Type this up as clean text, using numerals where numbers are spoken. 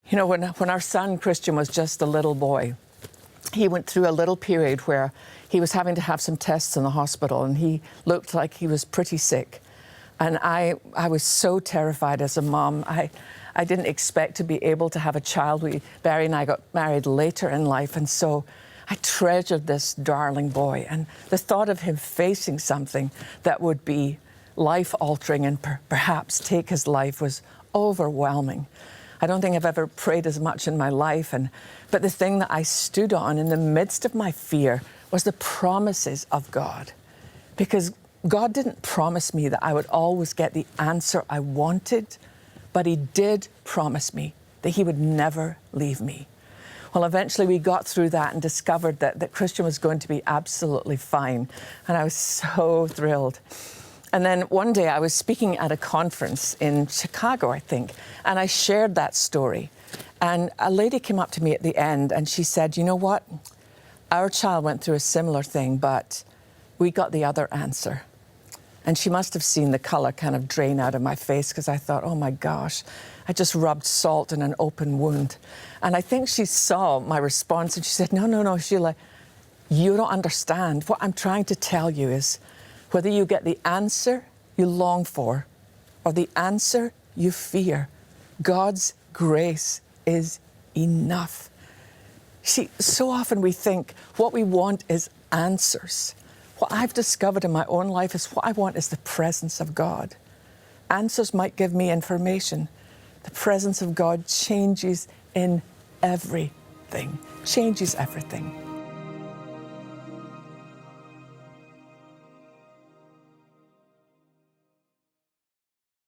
You know, when our son Christian was just a little boy, he went through a little period where he was having to have some tests in the hospital, and he looked like he was pretty sick. And I was so terrified as a mom. I didn't expect to be able to have a child. Barry and I got married later in life, and so I treasured this darling boy. And the thought of him facing something that would be life-altering and perhaps take his life was overwhelming. I don't think I've ever prayed as much in my life. But the thing that I stood on in the midst of my fear was the promises of God. Because God didn't promise me that I would always get the answer I wanted, but He did promise me that He would never leave me. Well, eventually we got through that and discovered that Christian was going to be absolutely fine. And I was so thrilled. And then one day I was speaking at a conference in Chicago, I think, and I shared that story. And a lady came up to me at the end and she said, you know what? Our child went through a similar thing, but we got the other answer. And she must have seen the color kind of drain out of my face, because I thought, oh my gosh, I just rubbed salt in an open wound. And I think she saw my response and she said, no, Sheila, you don't understand. What I'm trying to tell you is whether you get the answer you long for or the answer you fear, God's grace is enough. See, so often we think what we want is answers. What I've discovered in my own life is what I want is the presence of God. Answers might give me information. The presence of God changes in everything, changes everything.